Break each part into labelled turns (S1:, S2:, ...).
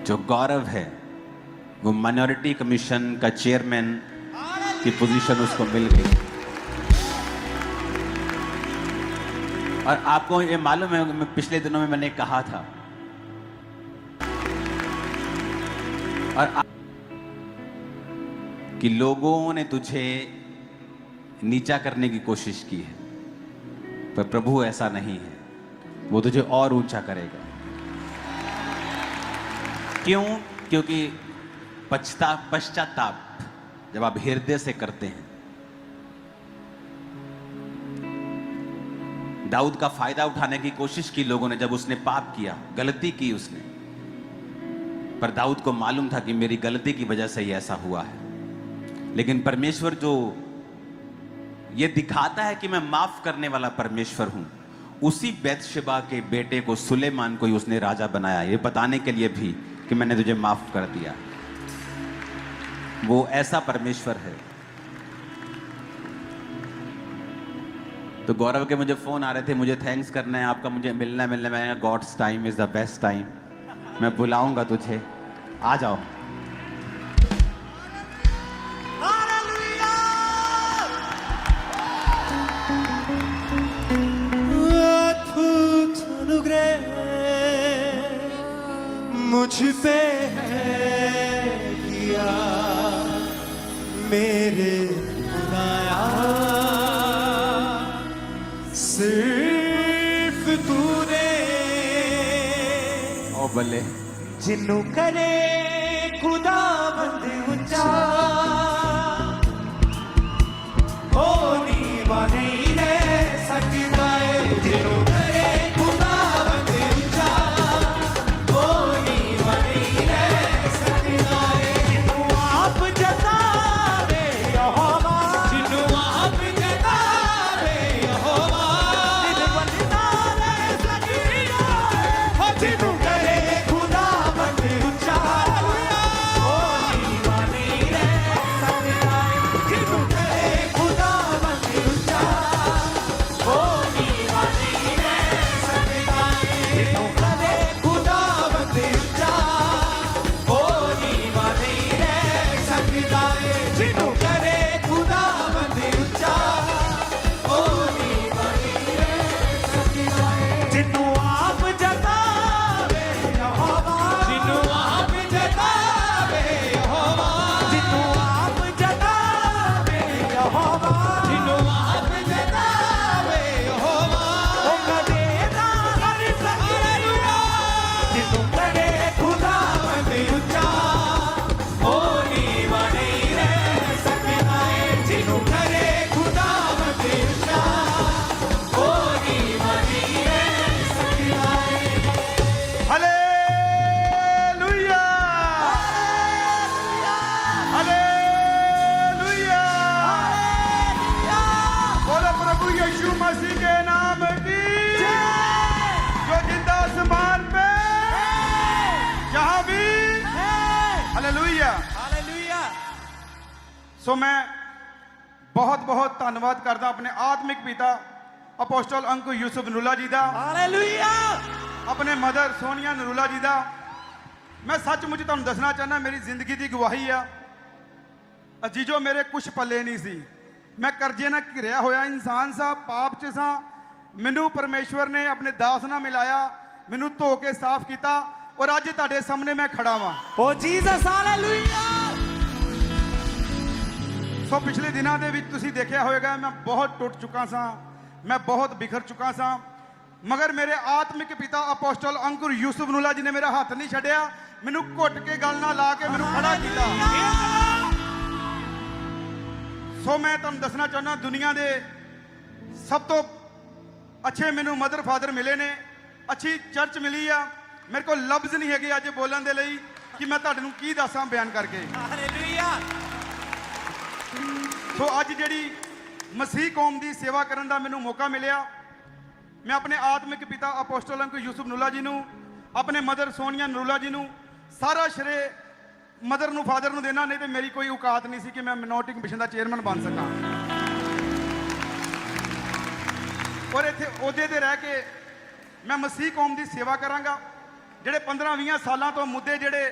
S1: जो गौरव है वो माइनॉरिटी कमीशन का चेयरमैन की पोजीशन उसको मिल गई। और आपको ये मालूम है, पिछले दिनों में मैंने कहा था और कि लोगों ने तुझे नीचा करने की कोशिश की है, पर प्रभु ऐसा नहीं है, वो तुझे और ऊंचा करेगा। क्यों? क्योंकि पश्चाताप जब आप हृदय से करते हैं। दाऊद का फायदा उठाने की कोशिश की लोगों ने, जब उसने पाप किया, गलती की उसने, पर दाऊद को मालूम था कि मेरी गलती की वजह से ही ऐसा हुआ है। लेकिन परमेश्वर जो ये दिखाता है कि मैं माफ करने वाला परमेश्वर हूं, उसी बैतशेबा के बेटे को, सुलेमान को ही उसने राजा बनाया, ये बताने के लिए भी कि मैंने तुझे माफ कर दिया। वो ऐसा परमेश्वर है। तो गौरव के मुझे फोन आ रहे थे, मुझे थैंक्स करना है आपका, मुझे मिलना मैं God's time is the best time, मैं बुलाऊंगा तुझे, आ जाओ।
S2: मुझ पे है किया मेरे खुदाया, सिर्फ तूने
S1: ओ बल्ले
S2: जिन्नू करे खुदा बंद ऊंचा, ओ नीवा नहीं रह सकता है, जिन्नू करे खुदा बंद ऊंचा, ओ नीवा नहीं रह सकता है, जिन्नू आप जतावे यहोवा, जिन्नू आप जतावे यहोवा, दिल बंदा रह सकता है, हो जिन्नू करे खुदा बंद ऊंचा, ओ नीवा नहीं रह सकता है, जिन्नू करे खुदा बंद ऊंचा, ओ नीवा नहीं रह सकता है, जिन्नू करे खुदा बंद ऊंचा, ओ नीवा नहीं रह सकता है, जिन्नू करे खुदा बंद ऊंचा, ओ नीवा नहीं रह सकता है, जिन्नू आप जतावे यहोवा, जिन्नू आप जतावे यहोवा, जिन्नू आप जतावे यहोवा, जिन्नू आप जतावे यहोवा, ओ कदे ना कर सकता, जिन्नू करे खुदा बंद ऊंचा, ओ नीवा नहीं रह सकता है, जिन्नू करे खुदा बंद ऊंचा, ओ नीवा नहीं रह सकता है।
S3: हालेलुया, हालेलुया, बोलो प्रभु यीशु मसीह के नाम की, जो जिंदा आसमान पे जहां भी, हालेलुया। सो मैं बहुत बहुत धन्यवाद करदा अपने आत्मिक पिता अपोस्टल अंकुर यूसुफ नरूला जी दा, अपने मदर सोनिया नरूला जी दा। मैं सचमुच तुहानूं दसना चाहना, मेरी जिंदगी की गवाही आ अजीजो, मेरे कुछ पल्ले नहीं सी, मैं करजे ना घिरिया होया इंसान सा, पाप च सा, मैनू परमेश्वर ने अपने दास नाल मिलाया, मैनू धो के साफ किया और अज तुहाडे सामने मैं खड़ा वां।
S2: ओ जीसस हालेलुया।
S3: सो पिछले दिनों के विच तुसीं देखिया होएगा, मैं बहुत टुट चुका सा, मैं बहुत बिखर चुका सा, मगर मेरे आत्मिक पिता अपोस्टल अंकुर यूसुफ नरूला जी ने मेरा हाथ नहीं छड्डिया, मैनू घुट के गल ना ला के मैनू खड़ा किया। सो मैं तुहानूं दसना चाहना, दुनिया के सब तो अच्छे मैनू मदर फादर मिले ने, अच्छी चर्च मिली आ, मेरे को लफ्ज़ नहीं है अज बोलने के लिए कि मैं तुहानूं की दसां बयान करके। सो अज जिहड़ी मसीह कौम की सेवा करने का मैनू मौका मिलिया, मैं अपने आत्मिक पिता अपोस्टल अंकुर यूसुफ नरूला जी नूं, अपने मदर सोनिया नरूला जी नूं सारा श्रेय मदर नूं फादर नूं देना, नहीं तो मेरी कोई औकात नहीं सी कि मैं मिनोरिटी कमीशन का चेयरमैन बन सका। और इत्थे ओहदे ते रह के मैं मसीह कौम की सेवा करांगा। ਜਿਹੜੇ 15-20 ਸਾਲਾਂ ਤੋਂ ਮੁੱਦੇ ਜਿਹੜੇ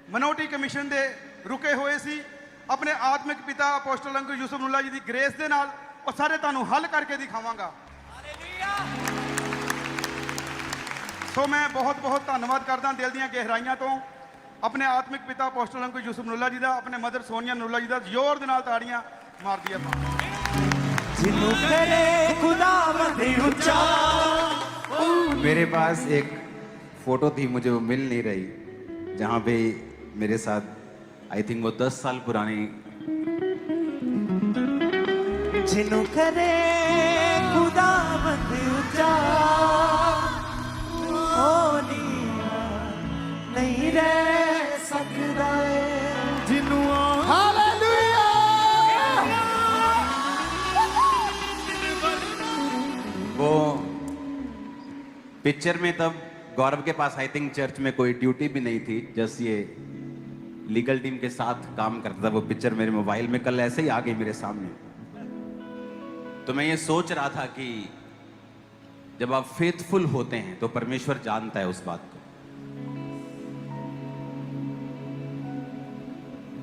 S3: ਮਿਨੋਰਟੀ ਕਮਿਸ਼ਨ ਦੇ ਰੁਕੇ ਹੋਏ ਸੀ, ਆਪਣੇ ਆਤਮਿਕ ਪਿਤਾ ਅਪੋਸਟਲ ਅੰਕਲ ਯੂਸਫ ਨੂਲਾ ਜੀ ਦੀ ਗ੍ਰੇਸ ਦੇ ਨਾਲ ਉਹ ਸਾਰੇ ਤੁਹਾਨੂੰ ਹੱਲ ਕਰਕੇ ਦਿਖਾਵਾਂਗਾ। ਸੋ ਮੈਂ ਬਹੁਤ ਬਹੁਤ ਧੰਨਵਾਦ ਕਰਦਾ ਦਿਲ ਦੀਆਂ ਗਹਿਰਾਈਆਂ ਤੋਂ ਆਪਣੇ ਆਤਮਿਕ ਪਿਤਾ ਅਪੋਸਟਲ ਅੰਕਲ ਯੂਸਫ ਨੂਲਾ ਜੀ ਦਾ, ਆਪਣੇ ਮਦਰ ਸੋਨੀਆ ਨੂਲਾ ਜੀ ਦਾ। ਜ਼ੋਰ ਦੇ ਨਾਲ ਤਾੜੀਆਂ ਮਾਰਦੀ ਆਪਾਂ।
S2: जिन्हों करे खुदावंद ऊंचा।
S1: मेरे पास एक फोटो थी, मुझे वो मिल नहीं रही, जहाँ पे मेरे साथ आई थिंक वो 10 साल पुरानी।
S2: जिन्हों करे खुदावंद ऊंचा, ओ नहीं रह सकदा है। जिन्हों
S1: वो पिक्चर में तब गौरव के पास आई थिंक चर्च में कोई ड्यूटी भी नहीं थी, जस्ट ये लीगल टीम के साथ काम करता था। वो पिक्चर मेरे मोबाइल में कल ऐसे ही आ गई मेरे सामने। तो मैं ये सोच रहा था कि जब आप फेथफुल होते हैं तो परमेश्वर जानता है उस बात को,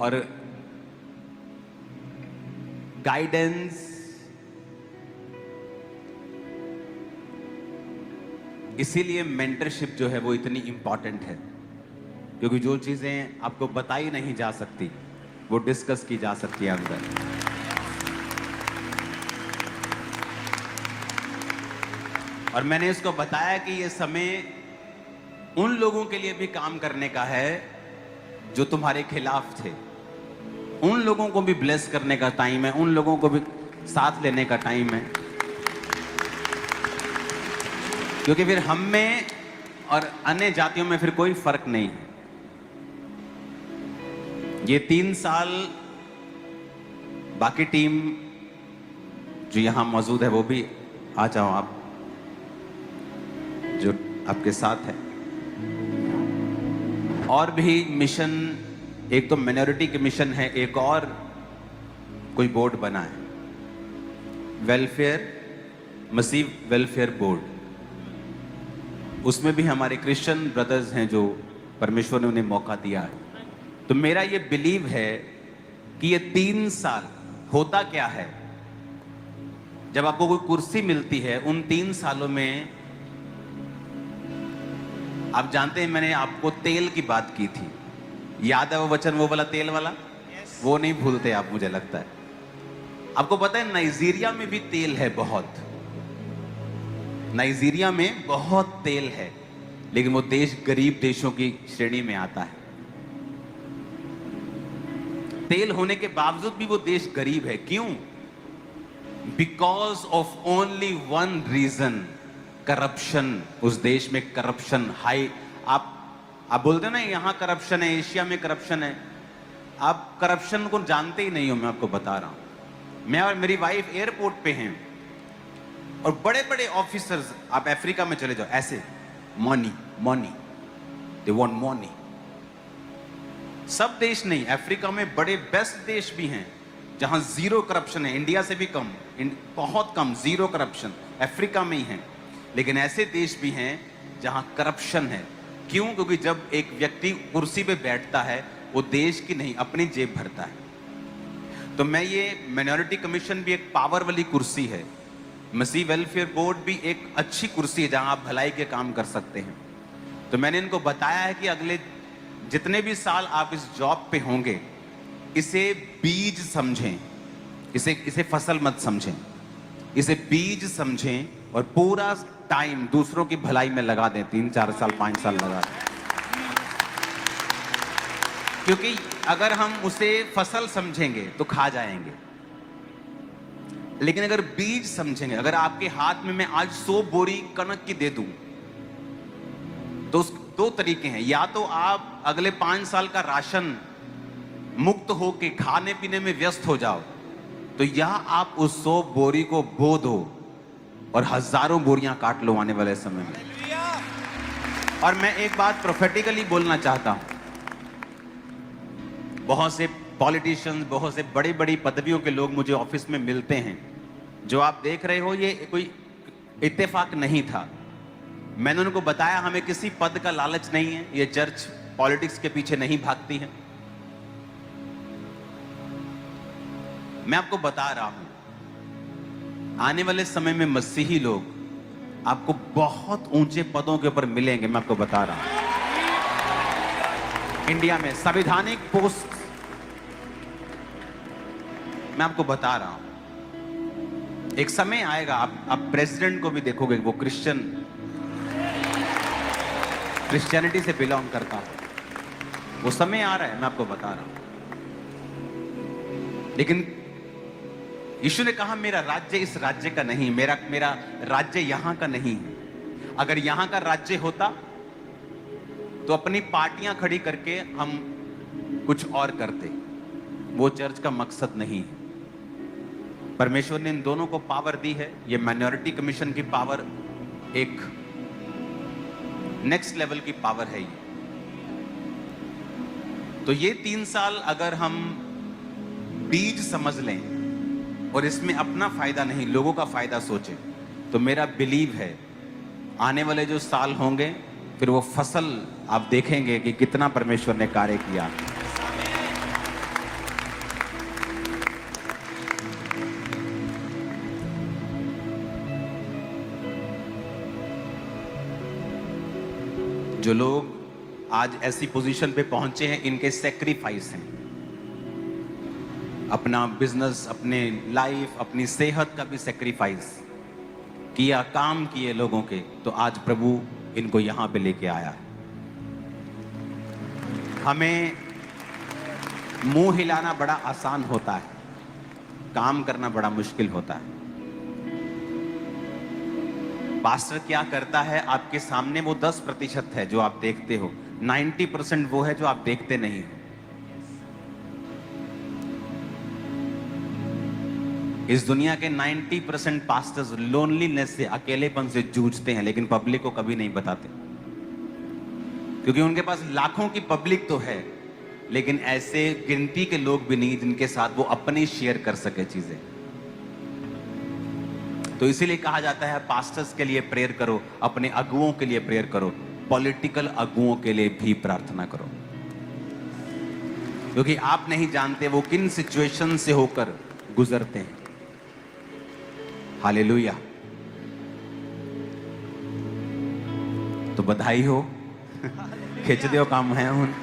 S1: और गाइडेंस इसीलिए मेंटरशिप जो है वो इतनी इंपॉर्टेंट है, क्योंकि जो चीजें आपको बताई नहीं जा सकती वो डिस्कस की जा सकती है अंदर। और मैंने इसको बताया कि ये समय उन लोगों के लिए भी काम करने का है जो तुम्हारे खिलाफ थे, उन लोगों को भी ब्लेस करने का टाइम है, उन लोगों को भी साथ लेने का टाइम है, क्योंकि फिर हम में और अन्य जातियों में फिर कोई फर्क नहीं है। ये 3 साल बाकी टीम जो यहां मौजूद है वो भी आ जाओ, आप जो आपके साथ है। और भी मिशन, एक तो मिनोरिटी के मिशन है, एक और कोई बोर्ड बना है, वेलफेयर, मसीह वेलफेयर बोर्ड। उसमें भी हमारे क्रिश्चियन ब्रदर्स हैं जो परमेश्वर ने उन्हें मौका दिया है। तो मेरा ये बिलीव है कि ये 3 साल होता क्या है, जब आपको कोई कुर्सी मिलती है, उन 3 सालों में आप जानते हैं मैंने आपको तेल की बात की थी, याद है वो वचन, वो वाला तेल वाला? वो नहीं भूलते आप, मुझे लगता है। आपको पता है नाइजीरिया में भी तेल है बहुत, नाइजीरिया में बहुत तेल है, लेकिन वो देश गरीब देशों की श्रेणी में आता है। तेल होने के बावजूद भी वो देश गरीब है। क्यों? Because of only one reason, corruption. उस देश में करप्शन हाई। आप बोलते हो ना यहां करप्शन है, एशिया में करप्शन है, आप करप्शन को जानते ही नहीं हो। मैं आपको बता रहा हूं, मैं और मेरी वाइफ एयरपोर्ट पे हैं और बड़े बड़े ऑफिसर्स, आप अफ्रीका में चले जाओ, ऐसे money money, they want money. सब देश नहीं, अफ्रीका में बड़े बेस्ट देश भी हैं जहां जीरो करप्शन है, इंडिया से भी कम, बहुत कम, जीरो करप्शन अफ्रीका में ही है। लेकिन ऐसे देश भी हैं जहां करप्शन है। क्यों? क्योंकि जब एक व्यक्ति कुर्सी पे बैठता है वो देश की नहीं अपनी जेब भरता है। तो मैं ये मिनोरिटी कमीशन भी एक पावर वाली कुर्सी है, मसीह वेलफेयर बोर्ड भी एक अच्छी कुर्सी है जहां आप भलाई के काम कर सकते हैं। तो मैंने इनको बताया है कि अगले जितने भी साल आप इस जॉब पे होंगे, इसे बीज समझें, इसे फसल मत समझें, इसे बीज समझें और पूरा टाइम दूसरों की भलाई में लगा दें। 3, 4 साल, 5 साल लगा दें, क्योंकि अगर हम उसे फसल समझेंगे तो खा जाएंगे, लेकिन अगर बीज समझेंगे, अगर आपके हाथ में मैं आज 100 बोरी कणक की दे दूं, तो उस 2 तरीके हैं। या तो आप अगले 5 साल का राशन मुक्त होके खाने पीने में व्यस्त हो जाओ, तो या आप उस 100 बोरी को बो दो और हजारों बोरियां काट लो आने वाले समय में। और मैं एक बात प्रोफेटिकली बोलना चाहता हूं, बहुत से पॉलिटिशियंस, बहुत से बड़ी बड़ी पदवियों के लोग मुझे ऑफिस में मिलते हैं। जो आप देख रहे हो ये कोई इत्तेफाक नहीं था, मैंने उनको बताया हमें किसी पद का लालच नहीं है, ये चर्च पॉलिटिक्स के पीछे नहीं भागती है। मैं आपको बता रहा हूं, आने वाले समय में मसीही लोग आपको बहुत ऊंचे पदों के ऊपर मिलेंगे। मैं आपको बता रहा हूं, इंडिया में संवैधानिक पोस्ट, मैं आपको बता रहा हूं, एक समय आएगा आप प्रेसिडेंट को भी देखोगे वो क्रिश्चियनिटी से बिलोंग करता है। वो समय आ रहा है, मैं आपको बता रहा हूं। लेकिन यीशु ने कहा मेरा राज्य इस राज्य का नहीं, मेरा राज्य यहां का नहीं है। अगर यहां का राज्य होता तो अपनी पार्टियां खड़ी करके हम कुछ और करते। वो चर्च का मकसद नहीं है। परमेश्वर ने इन दोनों को पावर दी है। ये माइनॉरिटी कमीशन की पावर एक नेक्स्ट लेवल की पावर है ये। तो ये 3 साल अगर हम बीज समझ लें और इसमें अपना फायदा नहीं लोगों का फायदा सोचें, तो मेरा बिलीव है आने वाले जो साल होंगे फिर वो फसल आप देखेंगे कि कितना परमेश्वर ने कार्य किया। जो लोग आज ऐसी पोजीशन पे पहुंचे हैं, इनके सैक्रिफाइस हैं। अपना बिजनेस, अपने लाइफ, अपनी सेहत का भी सैक्रिफाइस किया, काम किए लोगों के, तो आज प्रभु इनको यहां पे लेके आया है। हमें मुंह हिलाना बड़ा आसान होता है, काम करना बड़ा मुश्किल होता है। पास्टर क्या करता है आपके सामने, वो 10% है जो आप देखते हो, 90% वो है जो आप देखते नहीं हो। इस दुनिया के 90% पास्टर्स लोनलीनेस से, अकेलेपन से जूझते हैं, लेकिन पब्लिक को कभी नहीं बताते, क्योंकि उनके पास लाखों की पब्लिक तो है, लेकिन ऐसे गिनती के लोग भी नहीं जिनके साथ वो अपनी शेयर कर सके चीजें। तो इसीलिए कहा जाता है पास्टर्स के लिए प्रेयर करो, अपने अगुओं के लिए प्रेयर करो, पॉलिटिकल अगुओं के लिए भी प्रार्थना करो, क्योंकि आप नहीं जानते वो किन सिचुएशन से होकर गुजरते हैं। हालेलुया। तो बधाई हो, खिंच दो काम है हुन।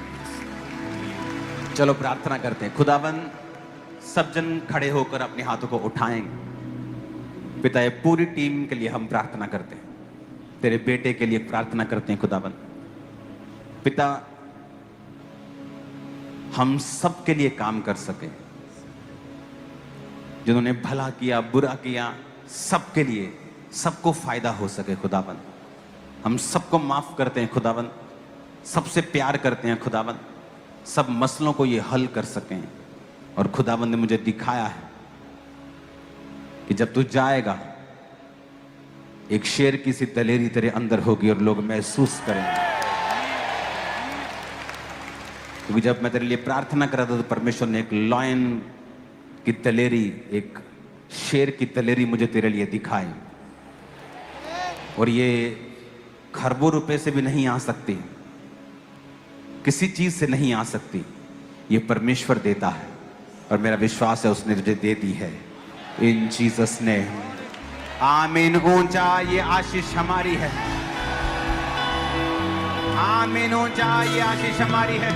S1: चलो प्रार्थना करते हैं। खुदावन, सब जन खड़े होकर अपने हाथों को उठाएंगे। पिता, ये पूरी टीम के लिए हम प्रार्थना करते हैं, तेरे बेटे के लिए प्रार्थना करते हैं। खुदावन पिता, हम सब के लिए काम कर सके, जिन्होंने भला किया, बुरा किया, सबके लिए सबको फायदा हो सके। खुदावन हम सबको माफ करते हैं। खुदावन सबसे प्यार करते हैं। खुदावन सब मसलों को ये हल कर सकें। और खुदावन ने मुझे दिखाया है कि जब तू जाएगा एक शेर की सी दलेरी तेरे अंदर होगी और लोग महसूस करेंगे। क्योंकि जब मैं तेरे लिए प्रार्थना कर रहा था तो परमेश्वर ने एक लॉयन की दलेरी, एक शेर की दलेरी मुझे तेरे लिए दिखाई। और ये खरबों रुपए से भी नहीं आ सकती, किसी चीज से नहीं आ सकती, ये परमेश्वर देता है। और मेरा विश्वास है उसने तुझे दे दी है, इन जीसस ने। आमीन। ऊंचा ये आशीष हमारी है। आमीन। ऊंचा ये आशीष हमारी है।